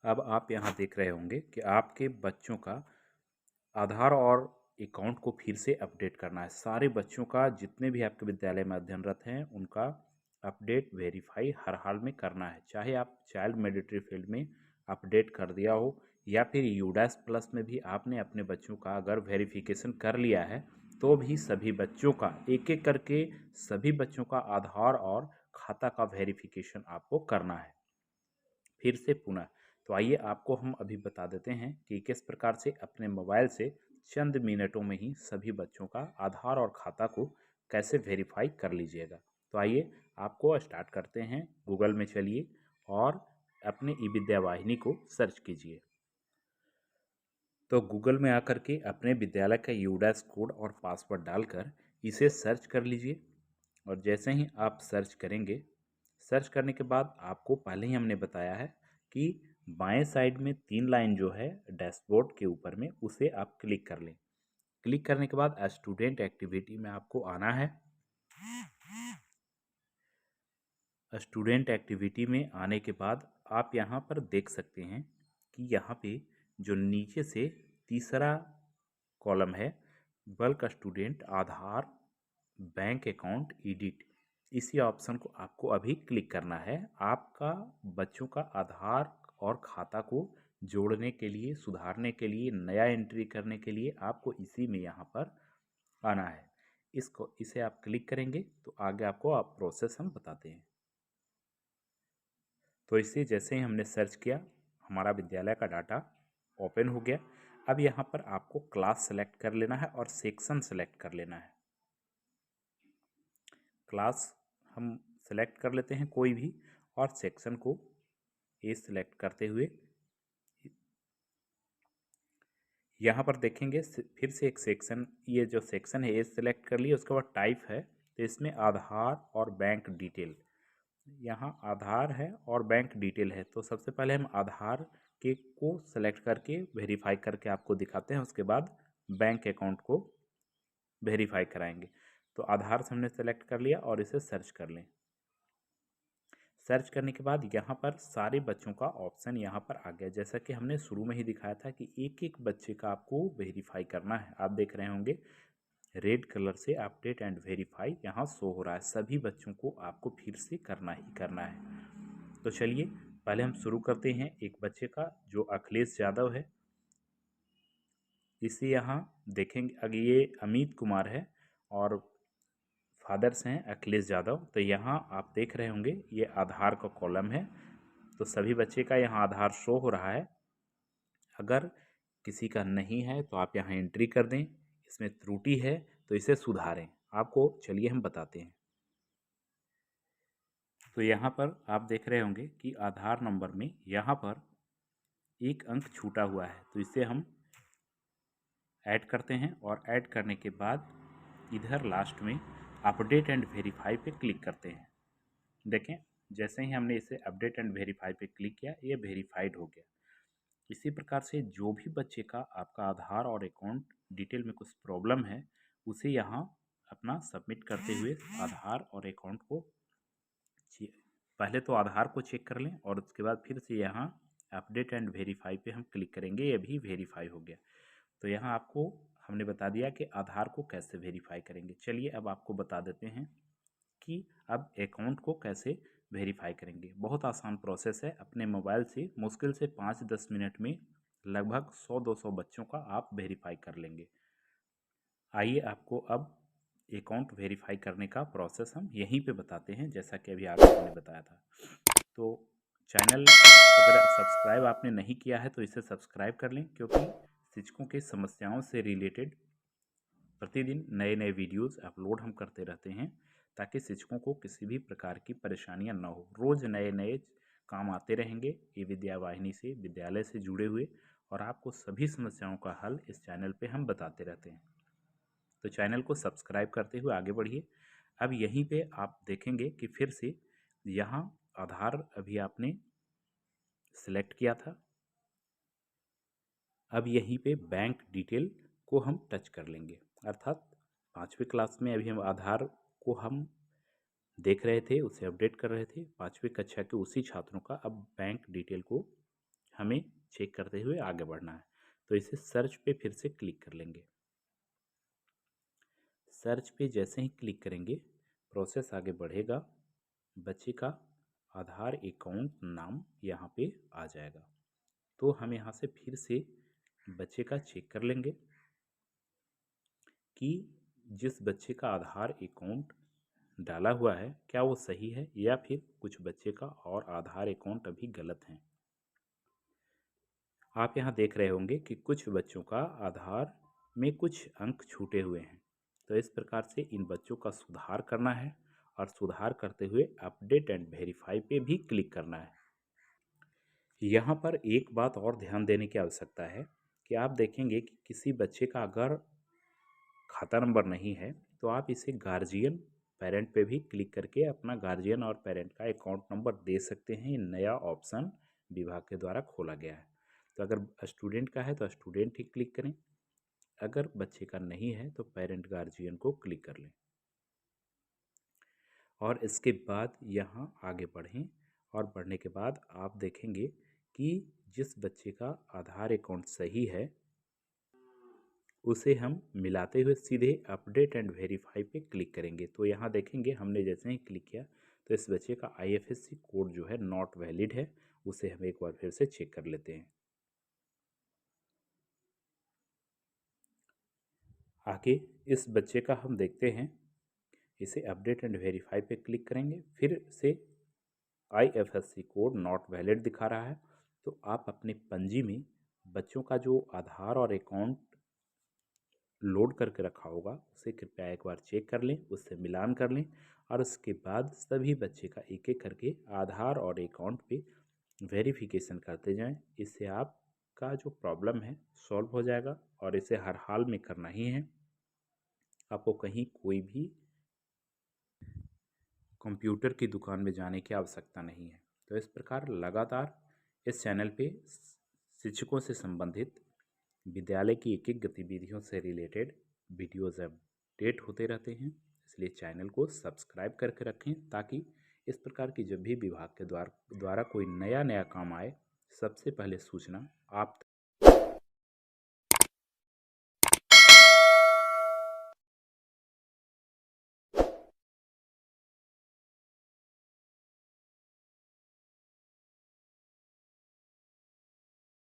अब आप यहाँ देख रहे होंगे कि आपके बच्चों का आधार और अकाउंट को फिर से अपडेट करना है। सारे बच्चों का जितने भी आपके विद्यालय में अध्ययनरत हैं उनका अपडेट वेरीफाई हर हाल में करना है। चाहे आप चाइल्ड मिलिट्री फील्ड में अपडेट कर दिया हो या फिर यूडैस प्लस में भी आपने अपने बच्चों का अगर वेरिफिकेशन कर लिया है तो भी सभी बच्चों का एक एक करके सभी बच्चों का आधार और खाता का वेरिफिकेशन आपको करना है फिर से पुनः। तो आइए आपको हम अभी बता देते हैं कि किस प्रकार से अपने मोबाइल से चंद मिनटों में ही सभी बच्चों का आधार और खाता को कैसे वेरीफाई कर लीजिएगा। तो आइए आपको स्टार्ट करते हैं। गूगल में चलिए और अपने ई विद्या वाहिनी को सर्च कीजिए। तो गूगल में आकर के अपने विद्यालय का यूडैस कोड और पासवर्ड डालकर इसे सर्च कर लीजिए। और जैसे ही आप सर्च करेंगे, सर्च करने के बाद आपको पहले ही हमने बताया है कि बाएं साइड में 3 लाइन जो है डैशबोर्ड के ऊपर में उसे आप क्लिक कर लें। क्लिक करने के बाद स्टूडेंट एक्टिविटी में आपको आना है। स्टूडेंट एक्टिविटी में आने के बाद आप यहाँ पर देख सकते हैं कि यहाँ पे जो नीचे से तीसरा कॉलम है बल्क स्टूडेंट आधार बैंक अकाउंट एडिट, इसी ऑप्शन को आपको अभी क्लिक करना है। आपका बच्चों का आधार और खाता को जोड़ने के लिए, सुधारने के लिए, नया एंट्री करने के लिए आपको इसी में यहाँ पर आना है। इसे आप क्लिक करेंगे तो आगे आपको आप प्रोसेस हम बताते हैं। तो इसे जैसे ही हमने सर्च किया हमारा विद्यालय का डाटा ओपन हो गया। अब यहाँ पर आपको क्लास सेलेक्ट कर लेना है और सेक्शन सेलेक्ट कर लेना है। क्लास हम सेलेक्ट कर लेते हैं कोई भी और सेक्शन को ए सेलेक्ट करते हुए यहाँ पर देखेंगे फिर से एक सेक्शन, ये जो सेक्शन है ए सेलेक्ट कर लिया। उसके बाद टाइप है तो इसमें आधार और बैंक डिटेल, यहाँ आधार है और बैंक डिटेल है। तो सबसे पहले हम आधार के को सेलेक्ट करके वेरीफाई करके आपको दिखाते हैं, उसके बाद बैंक अकाउंट को वेरीफाई कराएंगे। तो आधार से हमने सेलेक्ट कर लिया और इसे सर्च कर लें। सर्च करने के बाद यहाँ पर सारे बच्चों का ऑप्शन यहाँ पर आ गया। जैसा कि हमने शुरू में ही दिखाया था कि एक एक बच्चे का आपको वेरीफाई करना है। आप देख रहे होंगे रेड कलर से अपडेट एंड वेरीफाई यहाँ शो हो रहा है। सभी बच्चों को आपको फिर से करना ही करना है। तो चलिए पहले हम शुरू करते हैं एक बच्चे का जो अखिलेश यादव है। इसे यहाँ देखेंगे, अगर ये अमित कुमार है और फादर्स हैं अखिलेश यादव। तो यहाँ आप देख रहे होंगे ये आधार का कॉलम है। तो सभी बच्चे का यहाँ आधार शो हो रहा है। अगर किसी का नहीं है तो आप यहाँ एंट्री कर दें, इसमें त्रुटि है तो इसे सुधारें। आपको चलिए हम बताते हैं। तो यहाँ पर आप देख रहे होंगे कि आधार नंबर में यहाँ पर एक अंक छूटा हुआ है, तो इसे हम ऐड करते हैं और ऐड करने के बाद इधर लास्ट में अपडेट एंड वेरीफाई पे क्लिक करते हैं। देखें जैसे ही हमने इसे अपडेट एंड वेरीफाई पे क्लिक किया ये वेरीफाइड हो गया। इसी प्रकार से जो भी बच्चे का आपका आधार और अकाउंट डिटेल में कुछ प्रॉब्लम है उसे यहाँ अपना सबमिट करते हुए आधार और अकाउंट को पहले तो आधार को चेक कर लें और उसके बाद फिर से यहाँ अपडेट एंड वेरीफाई पे हम क्लिक करेंगे। ये भी वेरीफाई हो गया। तो यहाँ आपको हमने बता दिया कि आधार को कैसे वेरीफाई करेंगे। चलिए अब आपको बता देते हैं कि अब अकाउंट को कैसे वेरीफाई करेंगे। बहुत आसान प्रोसेस है। अपने मोबाइल से मुश्किल से 5-10 मिनट में लगभग 100-200 बच्चों का आप वेरीफाई कर लेंगे। आइए आपको अब अकाउंट वेरीफाई करने का प्रोसेस हम यहीं पे बताते हैं, जैसा कि अभी आगे हमने बताया था। तो चैनल अगर सब्सक्राइब आपने नहीं किया है तो इसे सब्सक्राइब कर लें, क्योंकि शिक्षकों की समस्याओं से रिलेटेड प्रतिदिन नए नए वीडियोस अपलोड हम करते रहते हैं, ताकि शिक्षकों को किसी भी प्रकार की परेशानियां न हो। रोज़ नए नए काम आते रहेंगे ये विद्या वाहिनी से, विद्यालय से जुड़े हुए, और आपको सभी समस्याओं का हल इस चैनल पे हम बताते रहते हैं। तो चैनल को सब्सक्राइब करते हुए आगे बढ़िए। अब यहीं पे आप देखेंगे कि फिर से यहाँ आधार अभी आपने सेलेक्ट किया था। अब यहीं पे बैंक डिटेल को हम टच कर लेंगे, अर्थात 5वीं क्लास में अभी हम आधार को हम देख रहे थे, उसे अपडेट कर रहे थे। 5वीं कक्षा के उसी छात्रों का अब बैंक डिटेल को हमें चेक करते हुए आगे बढ़ना है। तो इसे सर्च पे फिर से क्लिक कर लेंगे। सर्च पे जैसे ही क्लिक करेंगे प्रोसेस आगे बढ़ेगा। बच्चे का आधार अकाउंट नाम यहाँ पे आ जाएगा। तो हम यहाँ से फिर से बच्चे का चेक कर लेंगे कि जिस बच्चे का आधार अकाउंट डाला हुआ है क्या वो सही है या फिर कुछ बच्चे का और आधार अकाउंट अभी गलत है। आप यहाँ देख रहे होंगे कि कुछ बच्चों का आधार में कुछ अंक छूटे हुए हैं। तो इस प्रकार से इन बच्चों का सुधार करना है और सुधार करते हुए अपडेट एंड वेरीफाई पे भी क्लिक करना है। यहाँ पर एक बात और ध्यान देने की आवश्यकता है कि आप देखेंगे कि किसी बच्चे का अगर खाता नंबर नहीं है तो आप इसे गार्जियन पेरेंट पे भी क्लिक करके अपना गार्जियन और पेरेंट का अकाउंट नंबर दे सकते हैं। ये नया ऑप्शन विभाग के द्वारा खोला गया है। तो अगर स्टूडेंट का है तो स्टूडेंट ही क्लिक करें, अगर बच्चे का नहीं है तो पेरेंट गार्जियन को क्लिक कर लें और इसके बाद यहाँ आगे बढ़ें। और बढ़ने के बाद आप देखेंगे कि जिस बच्चे का आधार अकाउंट सही है उसे हम मिलाते हुए सीधे अपडेट एंड वेरीफाई पे क्लिक करेंगे। तो यहाँ देखेंगे हमने जैसे ही क्लिक किया तो इस बच्चे का IFSC कोड जो है नॉट वैलिड है, उसे हम एक बार फिर से चेक कर लेते हैं। आगे इस बच्चे का हम देखते हैं, इसे अपडेट एंड वेरीफाई पे क्लिक करेंगे, फिर से IFSC कोड नॉट वैलिड दिखा रहा है। तो आप अपने पंजी में बच्चों का जो आधार और अकाउंट लोड करके रखा होगा उसे कृपया एक बार चेक कर लें, उससे मिलान कर लें और उसके बाद सभी बच्चे का एक एक करके आधार और अकाउंट पे वेरिफिकेशन करते जाएं। इससे आपका जो प्रॉब्लम है सॉल्व हो जाएगा और इसे हर हाल में करना ही है। आपको कहीं कोई भी कंप्यूटर की दुकान में जाने की आवश्यकता नहीं है। तो इस प्रकार लगातार इस चैनल पे शिक्षकों से संबंधित विद्यालय की एक एक गतिविधियों से रिलेटेड वीडियोज़ अपडेट होते रहते हैं। इसलिए चैनल को सब्सक्राइब करके रखें ताकि इस प्रकार की जब भी विभाग के द्वारा कोई नया काम आए सबसे पहले सूचना आप